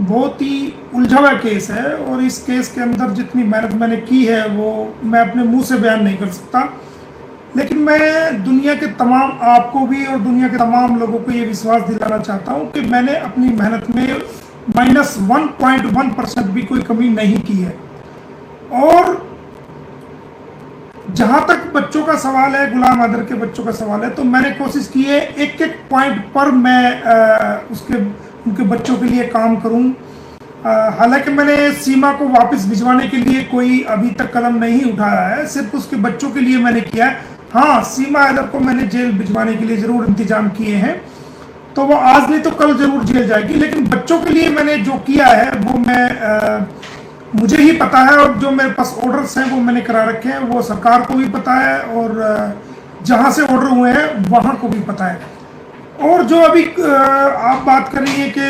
बहुत ही उलझा हुआ केस है और इस केस के अंदर जितनी मेहनत मैंने की है वो मैं अपने मुंह से बयान नहीं कर सकता। लेकिन मैं दुनिया के तमाम, आपको भी और दुनिया के तमाम लोगों को ये विश्वास दिलाना चाहता हूँ कि मैंने अपनी मेहनत में -1.1% भी कोई कमी नहीं की है। और जहां तक बच्चों का सवाल है, गुलाम हैदर के बच्चों का सवाल है, तो मैंने कोशिश की है एक एक पॉइंट पर मैं उनके बच्चों के लिए काम करूं। हालांकि मैंने सीमा को वापस भिजवाने के लिए कोई अभी तक कदम नहीं उठाया है, सिर्फ उसके बच्चों के लिए मैंने किया है। हाँ, सीमा हैदर को मैंने जेल भिजवाने के लिए जरूर इंतजाम किए हैं, तो वो आज नहीं तो कल जरूर जेल जाएगी। लेकिन बच्चों के लिए मैंने जो किया है वो मुझे ही पता है, और जो मेरे पास ऑर्डर्स हैं वो मैंने करा रखे हैं, वो सरकार को भी पता है और जहां से ऑर्डर हुए हैं वहां को भी पता है। और जो अभी आप बात कर रही हैं कि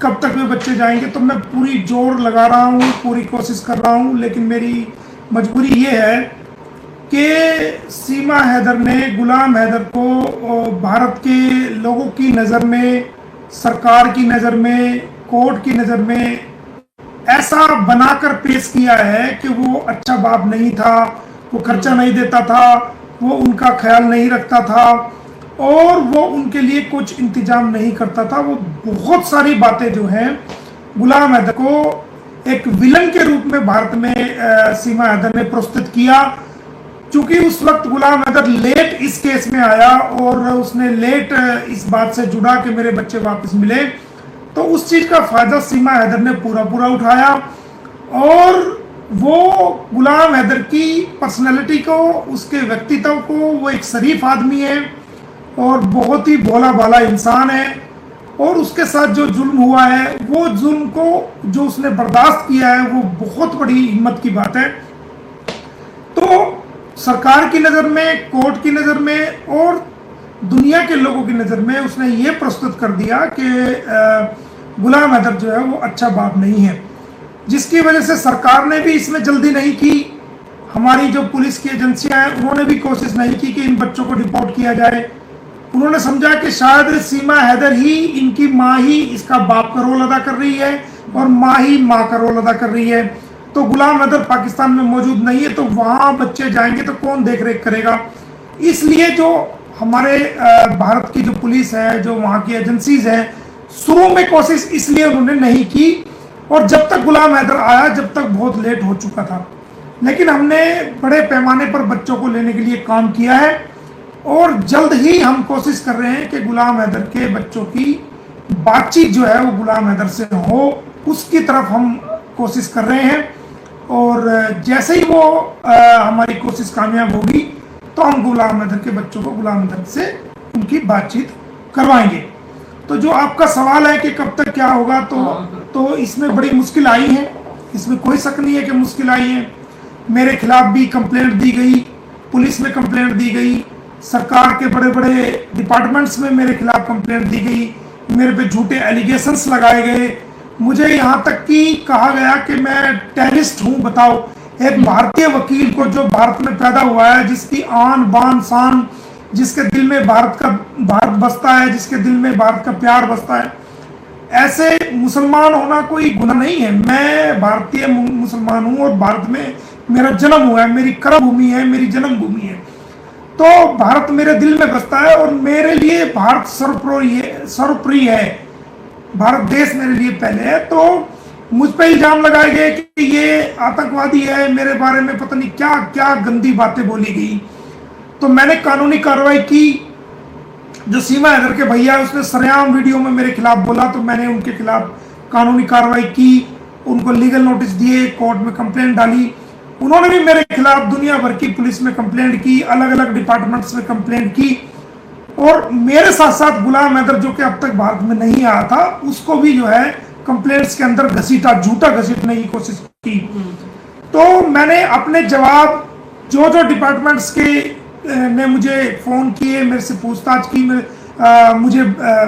कब तक वे बच्चे जाएंगे, तो मैं पूरी जोर लगा रहा हूँ, पूरी कोशिश कर रहा हूँ। लेकिन मेरी मजबूरी ये है कि सीमा हैदर ने, गुलाम हैदर को भारत के लोगों की नज़र में, सरकार की नज़र में, कोर्ट की नज़र में ऐसा बनाकर पेश किया है कि वो अच्छा बाप नहीं था, वो खर्चा नहीं देता था, वो उनका ख्याल नहीं रखता था और वो उनके लिए कुछ इंतजाम नहीं करता था। वो बहुत सारी बातें जो हैं, गुलाम हैदर को एक विलन के रूप में भारत में सीमा हैदर ने प्रस्तुत किया। चूंकि उस वक्त गुलाम हैदर लेट इस केस में आया और उसने लेट इस बात से जुड़ा कि मेरे बच्चे वापस मिले, तो उस चीज का फायदा सीमा हैदर ने पूरा उठाया। और वो गुलाम हैदर की पर्सनैलिटी को, उसके व्यक्तित्व को, वो एक शरीफ आदमी है और बहुत ही भोला भाला इंसान है। और उसके साथ जो जुल्म हुआ है, वो जुल्म को जो उसने बर्दाश्त किया है, वो बहुत बड़ी हिम्मत की बात है। तो सरकार की नज़र में, कोर्ट की नज़र में और दुनिया के लोगों की नज़र में उसने ये प्रस्तुत कर दिया कि गुलाम हैदर जो है वो अच्छा बाप नहीं है, जिसकी वजह से सरकार ने भी इसमें जल्दी नहीं की। हमारी जो पुलिस की एजेंसियां हैं उन्होंने भी कोशिश नहीं की कि इन बच्चों को डिपोर्ट किया जाए। उन्होंने समझा कि शायद सीमा हैदर ही, इनकी माँ ही इसका बाप का रोल अदा कर रही है और माँ ही माँ का रोल अदा कर रही है। तो गुलाम हैदर पाकिस्तान में मौजूद नहीं है, तो वहाँ बच्चे जाएंगे तो कौन देख रेख करेगा। इसलिए जो हमारे भारत की जो पुलिस है, जो वहाँ की एजेंसीज हैं, शुरू में कोशिश इसलिए उन्होंने नहीं की। और जब तक गुलाम हैदर आया, जब तक बहुत लेट हो चुका था। लेकिन हमने बड़े पैमाने पर बच्चों को लेने के लिए काम किया है और जल्द ही हम कोशिश कर रहे हैं कि गुलाम हैदर के बच्चों की बातचीत जो है वो गुलाम हैदर से हो, उसकी तरफ हम कोशिश कर रहे हैं। और जैसे ही वो हमारी कोशिश कामयाब होगी तो हम गुलाम हैदर के बच्चों को गुलाम हैदर से उनकी बातचीत करवाएंगे। तो जो आपका सवाल है कि कब तक क्या होगा, तो इसमें बड़ी मुश्किल आई है, इसमें कोई शक नहीं है कि मुश्किल आई है। मेरे खिलाफ भी कंप्लेंट दी गई, पुलिस में कंप्लेंट दी गई, सरकार के बड़े बड़े डिपार्टमेंट्स में मेरे खिलाफ कंप्लेंट दी गई, मेरे पे झूठे एलिगेशंस लगाए गए। मुझे यहाँ तक कि कहा गया कि मैं टेररिस्ट हूँ। बताओ, एक भारतीय वकील को, जो भारत में पैदा हुआ है, जिसकी आन बान शान, जिसके दिल में भारत बसता है, जिसके दिल में भारत का प्यार बसता है, ऐसे मुसलमान होना कोई गुनाह नहीं है। मैं भारतीय मुसलमान हूँ और भारत में मेरा जन्म हुआ है, मेरी कर्म भूमि है, मेरी जन्मभूमि है। तो भारत मेरे दिल में बसता है और मेरे लिए भारत सर्वप्रिय है, भारत देश मेरे लिए पहले है। तो मुझ पर इल्जाम लगाए गए कि ये आतंकवादी है, मेरे बारे में पता नहीं क्या क्या गंदी बातें बोली गई। तो मैंने कानूनी कार्रवाई की। जो सीमा हैदर के भैया है, उसने सरेआम वीडियो में मेरे खिलाफ बोला, तो मैंने उनके खिलाफ कानूनी कार्रवाई की, उनको लीगल नोटिस दिए, कोर्ट में कंप्लेंट डाली। उन्होंने भी मेरे खिलाफ दुनिया भर की पुलिस में कंप्लेंट की, अलग अलग डिपार्टमेंट्स में कंप्लेंट की। और मेरे साथ साथ गुलाम हैदर, जो कि अब तक भारत में नहीं आया था, उसको भी जो है कंप्लेंट्स के अंदर घसीटा, झूठा घसीटने की कोशिश की। तो मैंने अपने जवाब, जो जो डिपार्टमेंट्स के ने मुझे फ़ोन किए, मेरे से पूछताछ की,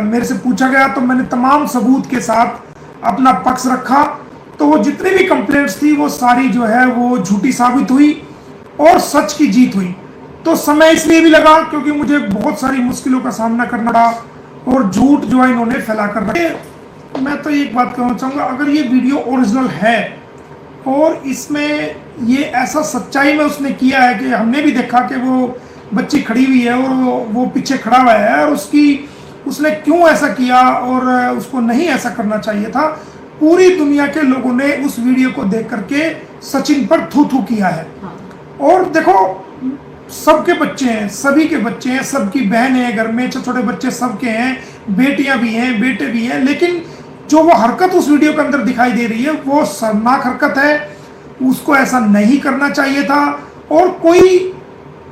मेरे से पूछा गया, तो मैंने तमाम सबूत के साथ अपना पक्ष रखा। तो वो जितनी भी कंप्लेंट्स थी वो सारी जो है वो झूठी साबित हुई और सच की जीत हुई। तो समय इसलिए भी लगा क्योंकि मुझे बहुत सारी मुश्किलों का सामना करना पड़ा और झूठ जो है इन्होंने फैला कर रखे। मैं तो एक बात कहना चाहूँगा, अगर ये वीडियो ओरिजिनल है और इसमें ये ऐसा सच्चाई में उसने किया है कि हमने भी देखा कि वो बच्ची खड़ी हुई है और वो पीछे खड़ा हुआ है, और उसने क्यों ऐसा किया और उसको नहीं ऐसा करना चाहिए था। पूरी दुनिया के लोगों ने उस वीडियो को देख करके सचिन पर थू थू किया है। और देखो, सबके बच्चे हैं, सभी के बच्चे हैं, सबकी बहन है घर में, छोटे छोटे बच्चे सबके हैं, बेटियां भी हैं, बेटे भी हैं, लेकिन जो वो हरकत उस वीडियो के अंदर दिखाई दे रही है वो शर्मनाक हरकत है। उसको ऐसा नहीं करना चाहिए था। और कोई,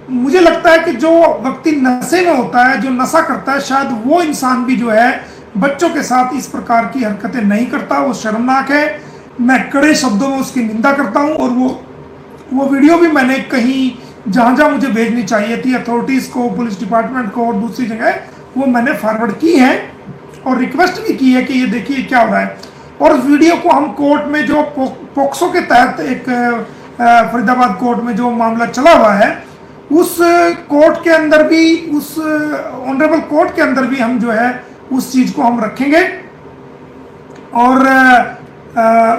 मुझे लगता है कि जो व्यक्ति नशे में होता है, जो नशा करता है, शायद वो इंसान भी जो है बच्चों के साथ इस प्रकार की हरकतें नहीं करता। वो शर्मनाक है। मैं कड़े शब्दों में उसकी निंदा करता हूं। और वो वीडियो भी मैंने कहीं जहां जहां मुझे भेजनी चाहिए थी, अथॉरिटीज को, पुलिस डिपार्टमेंट को और दूसरी जगह, वो मैंने फॉरवर्ड की है और रिक्वेस्ट भी की है कि ये देखिए क्या हो रहा है। और उस वीडियो को हम कोर्ट में, जो पोक्सो के तहत एक फरीदाबाद कोर्ट में जो मामला चला हुआ है, उस कोर्ट के अंदर भी, उस ऑनरेबल कोर्ट के अंदर भी हम जो है उस चीज को हम रखेंगे और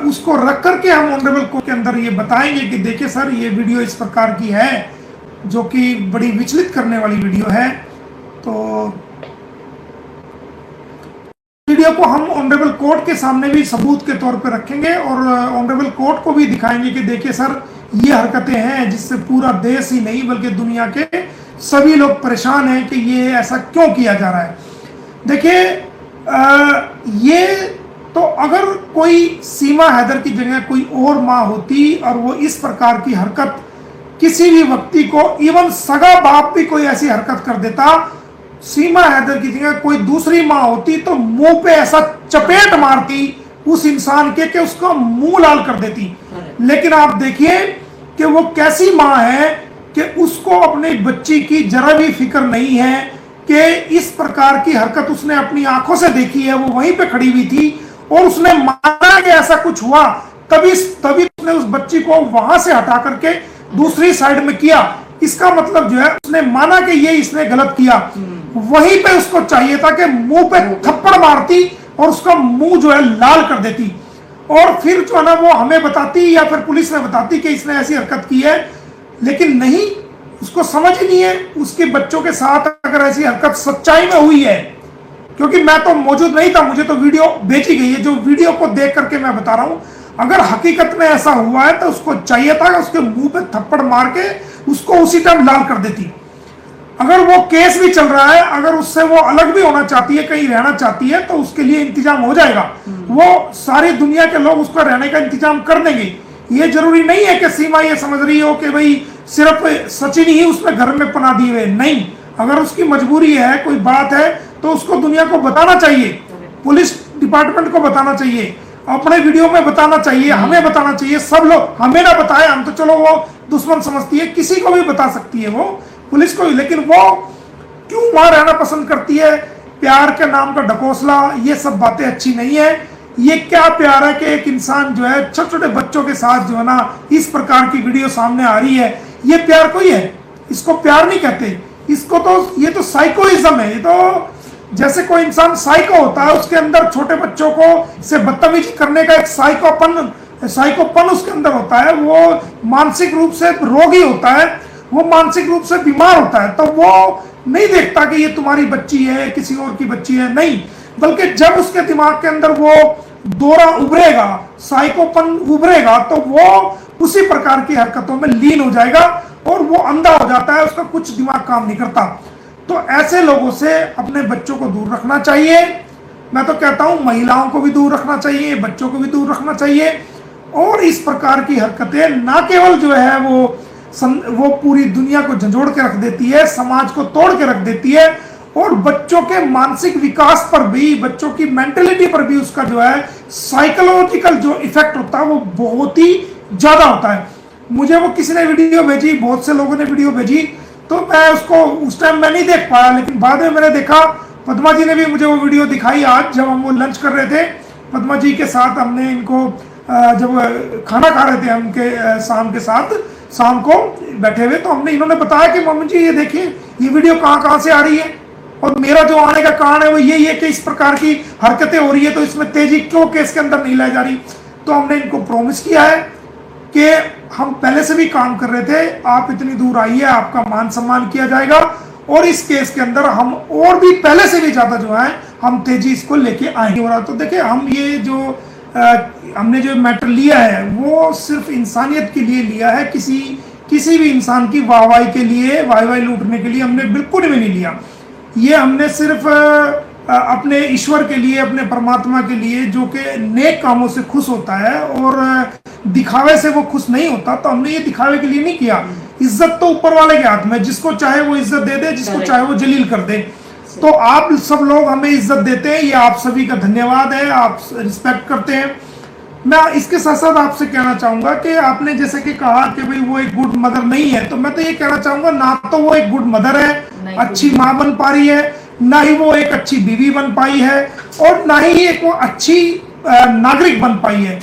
उसको रख करके हम ऑनरेबल कोर्ट के अंदर ये बताएंगे कि देखिए सर, ये वीडियो इस प्रकार की है जो कि बड़ी विचलित करने वाली वीडियो है। तो वीडियो को हम ऑनरेबल कोर्ट के सामने भी सबूत के तौर पर रखेंगे और ऑनरेबल कोर्ट को भी दिखाएंगे कि देखिए सर, ये हरकतें हैं जिससे पूरा देश ही नहीं बल्कि दुनिया के सभी लोग परेशान हैं कि ये ऐसा क्यों किया जा रहा है। देखिए, ये तो अगर कोई सीमा हैदर की जगह कोई और माँ होती और वो इस प्रकार की हरकत किसी भी व्यक्ति को, इवन सगा बाप भी कोई ऐसी हरकत कर देता, सीमा हैदर की जगह कोई दूसरी माँ होती तो मुंह पे ऐसा चपेट मारती उस इंसान के कि उसका मुंह लाल कर देती। लेकिन आप देखिए कि वो कैसी माँ है कि उसको अपने बच्ची की जरा भी फिक्र नहीं है कि इस प्रकार की हरकत उसने अपनी आंखों से देखी है। वो वहीं पे खड़ी हुई थी और उसने माना कि ऐसा कुछ हुआ, तभी उसने उस बच्ची को वहां से हटा करके दूसरी साइड में किया। इसका मतलब जो है, उसने माना कि ये इसने गलत किया। वहीं पे उसको चाहिए था कि मुंह पे थप्पड़ मारती और उसका मुंह जो है लाल कर देती, और फिर जो है ना वो हमें बताती या फिर पुलिस में बताती कि इसने ऐसी हरकत की है। लेकिन नहीं, उसको समझ ही नहीं है उसके बच्चों के साथ अगर ऐसी हरकत सच्चाई में हुई है, क्योंकि मैं तो मौजूद नहीं था, मुझे तो वीडियो भेजी गई है, जो वीडियो को देख करके मैं बता रहा हूं। अगर हकीकत में ऐसा हुआ है तो उसको चाहिए था कि उसके मुंह पे थप्पड़ मार के उसको उसी टाइम लाल कर देती। अगर वो केस भी चल रहा है, अगर उससे वो अलग भी होना चाहती है, कहीं रहना चाहती है, तो उसके लिए इंतजाम हो जाएगा। वो सारी दुनिया के लोग उसका रहने का इंतजाम कर देंगे। ये जरूरी नहीं है कि सीमा ये समझ रही हो कि भाई सिर्फ सचिन ही उसमें घर में पना दिए हुए। नहीं, अगर उसकी मजबूरी है, कोई बात है, तो उसको दुनिया को बताना चाहिए, पुलिस डिपार्टमेंट को बताना चाहिए, अपने वीडियो में बताना चाहिए, हमें बताना चाहिए। सब लोग, हमें ना बताए, हम तो चलो वो दुश्मन समझती है, किसी को भी बता सकती है वो, पुलिस को भी। लेकिन वो क्यों वहां रहना पसंद करती है? प्यार के नाम का ढकोसला, ये सब बातें अच्छी नहीं है। ये क्या प्यार है कि एक इंसान जो है छोटे छोटे बच्चों के साथ जो है ना इस प्रकार की वीडियो सामने आ रही है, ये प्यार कोई है? इसको प्यार नहीं कहते, इसको तो, ये तो साइकोइज्म है। ये तो जैसे कोई इंसान साइको होता है, उसके अंदर छोटे बच्चों को से बदतमीजी करने का एक साइकोपन उसके अंदर होता है। वो मानसिक रूप से रोगी होता है, वो मानसिक रूप से बीमार होता है। तो वो नहीं देखता कि ये तुम्हारी बच्ची है, किसी और की बच्ची है, नहीं, बल्कि जब उसके दिमाग के अंदर वो दौरा उभरेगा, साइकोपन उभरेगा, तो वो उसी प्रकार की हरकतों में लीन हो जाएगा और वो अंधा हो जाता है, उसका कुछ दिमाग काम नहीं करता। तो ऐसे लोगों से अपने बच्चों को दूर रखना चाहिए। मैं तो कहता हूं महिलाओं को भी दूर रखना चाहिए, बच्चों को भी दूर रखना चाहिए। और इस प्रकार की हरकतें ना केवल जो है वो पूरी दुनिया को झंझोड़ के रख देती है, समाज को तोड़ के रख देती है, और बच्चों के मानसिक विकास पर भी, बच्चों की मेंटेलिटी पर भी उसका जो है साइकोलॉजिकल जो इफेक्ट होता है वो बहुत ही ज्यादा होता है। मुझे वो किसी ने वीडियो भेजी, बहुत से लोगों ने वीडियो भेजी, तो मैं उसको उस टाइम मैं नहीं देख पाया, लेकिन बाद में मैंने देखा, पद्मा जी ने भी मुझे वो वीडियो दिखाई आज जब हम वो लंच कर रहे थे पद्मा जी के साथ। हमने इनको जब खाना खा रहे थे उनके शाम को बैठे हुए, तो हमने, इन्होंने बताया कि मम्मी जी ये देखिए ये वीडियो कहाँ से आ रही है। और मेरा जो आने का कारण है वो यही है कि इस प्रकार की हरकतें हो रही है तो इसमें तेजी क्यों केस के अंदर नहीं लाई जा रही। तो हमने इनको प्रॉमिस किया है कि हम पहले से भी काम कर रहे थे, आप इतनी दूर आइए, आपका मान सम्मान किया जाएगा और इस केस के अंदर हम और भी पहले से भी ज्यादा जो है हम तेजी इसको लेके आएंगे। तो देखिए हम ये जो हमने जो मैटर लिया है वो सिर्फ इंसानियत के लिए लिया है, किसी भी इंसान की वाहवाही के लिए, वाहवाही लूटने के लिए हमने बिल्कुल भी नहीं लिया। ये हमने सिर्फ अपने ईश्वर के लिए, अपने परमात्मा के लिए जो कि नेक कामों से खुश होता है और दिखावे से वो खुश नहीं होता, तो हमने ये दिखावे के लिए नहीं किया। इज्जत तो ऊपर वाले के हाथ में, जिसको चाहे वो इज्जत दे दे, जिसको चाहे वो जलील कर दे। तो आप सब लोग हमें इज्जत देते हैं, ये आप सभी का धन्यवाद है, आप रिस्पेक्ट करते हैं। मैं इसके साथ साथ आपसे कहना चाहूंगा कि आपने जैसे कि कहा कि भाई वो एक गुड मदर नहीं है, तो मैं तो ये कहना चाहूंगा ना तो वो एक गुड मदर है, अच्छी माँ बन पा रही है, ना ही वो एक अच्छी बीवी बन पाई है और ना ही एक वो अच्छी नागरिक बन पाई है।